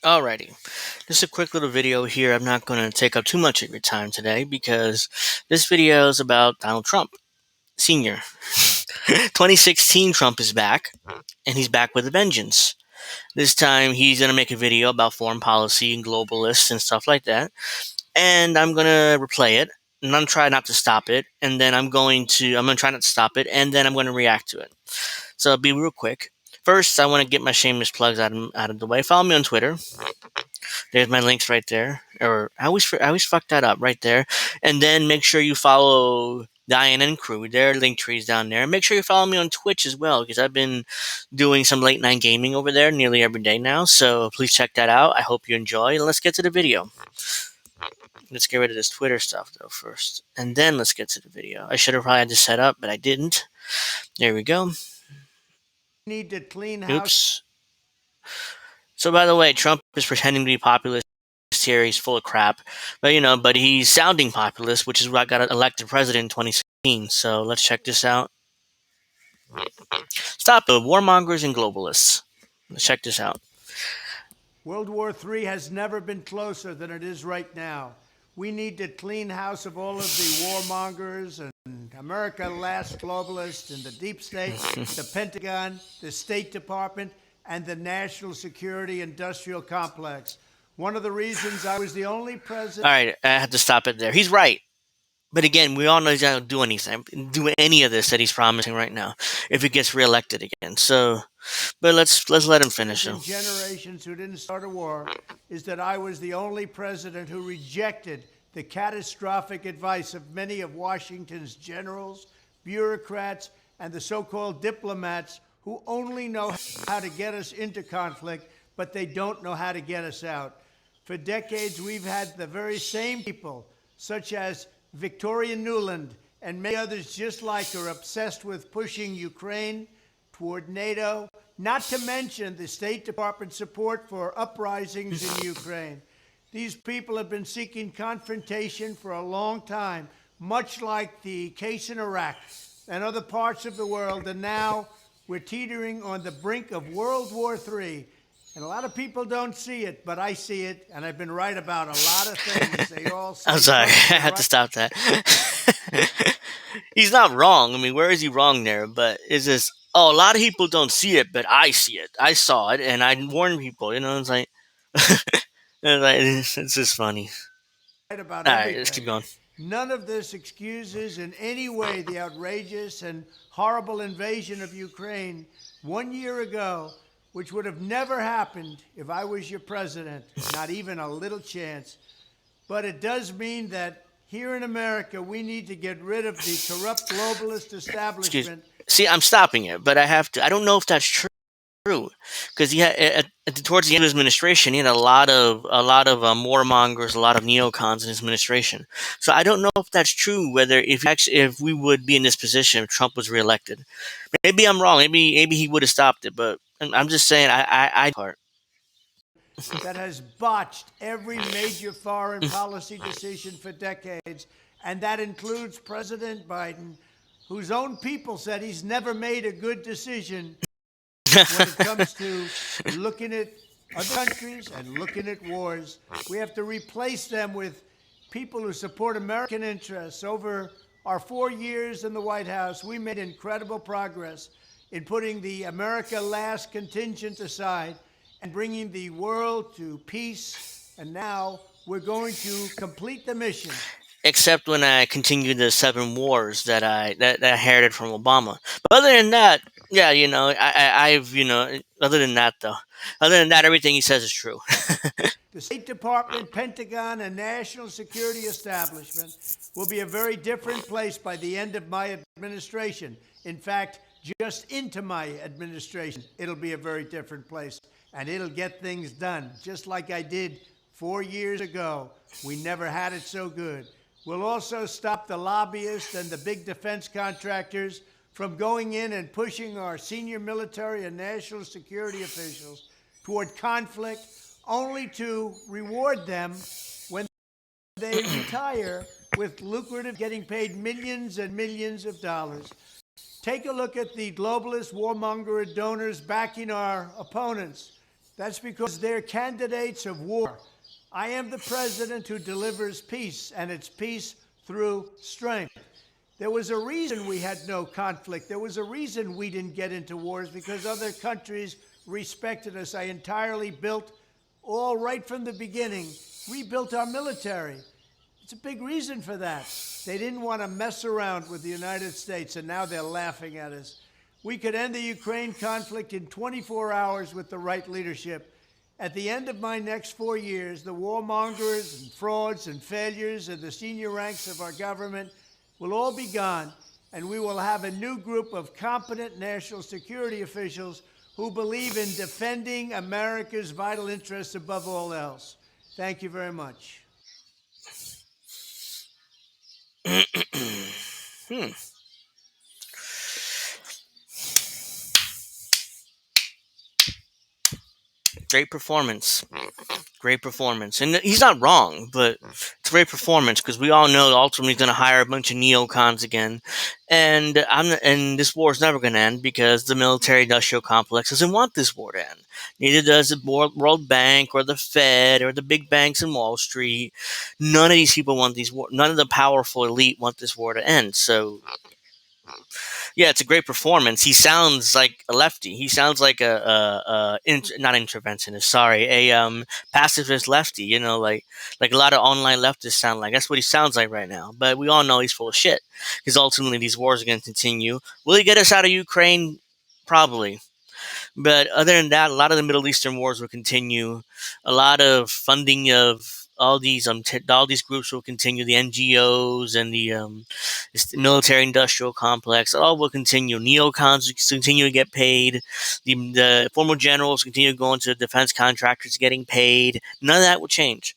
Alrighty, just a quick little video here. I'm not going to take up too much of your time today because this video is about Donald Trump Sr. 2016 Trump is back, and he's back with a vengeance. This time he's going to make a video about foreign policy and globalists and stuff like that, and I'm going to replay it, and I'm going to try not to stop it, and then I'm going to try not to stop it, and then I'm going to react to it. So I'll be real quick. First, I want to get my shameless plugs out of the way. Follow me on Twitter. There's my links right there. Or I always fuck that up right there. And then make sure you follow Diane and crew. Their link trees down there. And make sure you follow me on Twitch as well, because I've been doing some late night gaming over there nearly every day now. So please check that out. I hope you enjoy. And let's get to the video. Let's get rid of this Twitter stuff though first, and then let's get to the video. I should have probably had this set up, but I didn't. There we go. Need to clean house. Oops. So by the way, Trump is pretending to be populist here. He's full of crap, but he's sounding populist, which is what got elected president in 2016. So let's check this out. Stop the warmongers and globalists. Let's check this out. World War III has never been closer than it is right now. We need to clean house of all of the warmongers and America last globalists and the deep state, the Pentagon, the State Department, and the national security industrial complex. One of the reasons I was the only president... All right, I have to stop it there. He's right. But again, we all know he's not going to do any of this that he's promising right now if he gets reelected again. So, but let's let him finish. Generations who didn't start a war is that I was the only president who rejected the catastrophic advice of many of Washington's generals, bureaucrats, and the so-called diplomats who only know how to get us into conflict, but they don't know how to get us out. For decades, we've had the very same people, such as Victoria Nuland and many others just like her, obsessed with pushing Ukraine toward NATO, not to mention the State Department support for uprisings in Ukraine. These people have been seeking confrontation for a long time, much like the case in Iraq and other parts of the world, and now we're teetering on the brink of World War III. And a lot of people don't see it, but I see it, and I've been right about a lot of things. They all say... I'm sorry, I had to stop that. He's not wrong. I mean, where is he wrong there? But it's just, a lot of people don't see it, but I see it. I saw it, and I warned people. It's like, it's just funny. Right about all everything. right, let's keep going. None of this excuses in any way the outrageous and horrible invasion of Ukraine 1 year ago, which would have never happened if I was your president, not even a little chance. But it does mean that here in America, we need to get rid of the corrupt globalist establishment. See, I'm stopping it, but I have to. I don't know if that's true, because towards the end of his administration, he had a lot of warmongers, a lot of neocons in his administration. So I don't know if that's true. Whether if we would be in this position if Trump was reelected, maybe I'm wrong. Maybe he would have stopped it, but I'm just saying I part that has botched every major foreign policy decision for decades, and that includes President Biden, whose own people said he's never made a good decision when it comes to looking at other countries and looking at wars. We have to replace them with people who support American interests. Over our 4 years in the White House, we made incredible progress in putting the America Last contingent aside and bringing the world to peace. And now we're going to complete the mission. Except when I continue the 7 wars that I inherited from Obama. But other than that, yeah, other than that, everything he says is true. The State Department, Pentagon, and national security establishment will be a very different place by the end of my administration. In fact, just into my administration, it'll be a very different place, and it'll get things done, just like I did 4 years ago. We never had it so good. We'll also stop the lobbyists and the big defense contractors from going in and pushing our senior military and national security officials toward conflict, only to reward them when they retire with lucrative, getting paid millions and millions of dollars. Take a look at the globalist warmonger donors backing our opponents. That's because they're candidates of war. I am the president who delivers peace, and it's peace through strength. There was a reason we had no conflict. There was a reason we didn't get into wars, because other countries respected us. I entirely built, all right from the beginning, rebuilt our military. It's a big reason for that. They didn't want to mess around with the United States, and now they're laughing at us. We could end the Ukraine conflict in 24 hours with the right leadership. At the end of my next 4 years, the warmongers and frauds and failures in the senior ranks of our government will all be gone, and we will have a new group of competent national security officials who believe in defending America's vital interests above all else. Thank you very much. Hmm. Great performance. Great performance. And he's not wrong, but it's a great performance because we all know ultimately he's going to hire a bunch of neocons again. And this war is never going to end because the military-industrial complex doesn't want this war to end. Neither does the World Bank or the Fed or the big banks in Wall Street. None of these people want these war. None of the powerful elite want this war to end. So yeah, it's a great performance. He sounds like a lefty. He sounds like not interventionist. Sorry, a pacifist lefty. You know, like a lot of online leftists sound like. That's what he sounds like right now. But we all know he's full of shit because ultimately these wars are going to continue. Will he get us out of Ukraine? Probably. But other than that, a lot of the Middle Eastern wars will continue. A lot of funding of all these groups will continue. The NGOs and the military-industrial complex all will continue. Neocons will continue to get paid. The former generals continue going to defense contractors getting paid. None of that will change.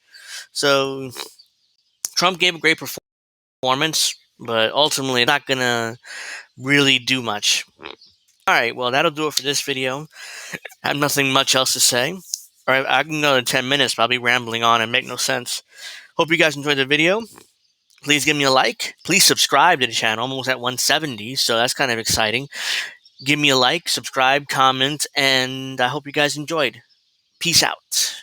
So Trump gave a great performance, but ultimately not gonna really do much. All right, well, that'll do it for this video. I have nothing much else to say. All right, I can go in 10 minutes, probably rambling on and make no sense. Hope you guys enjoyed the video. Please give me a like. Please subscribe to the channel. I'm almost at 170, so that's kind of exciting. Give me a like, subscribe, comment, and I hope you guys enjoyed. Peace out.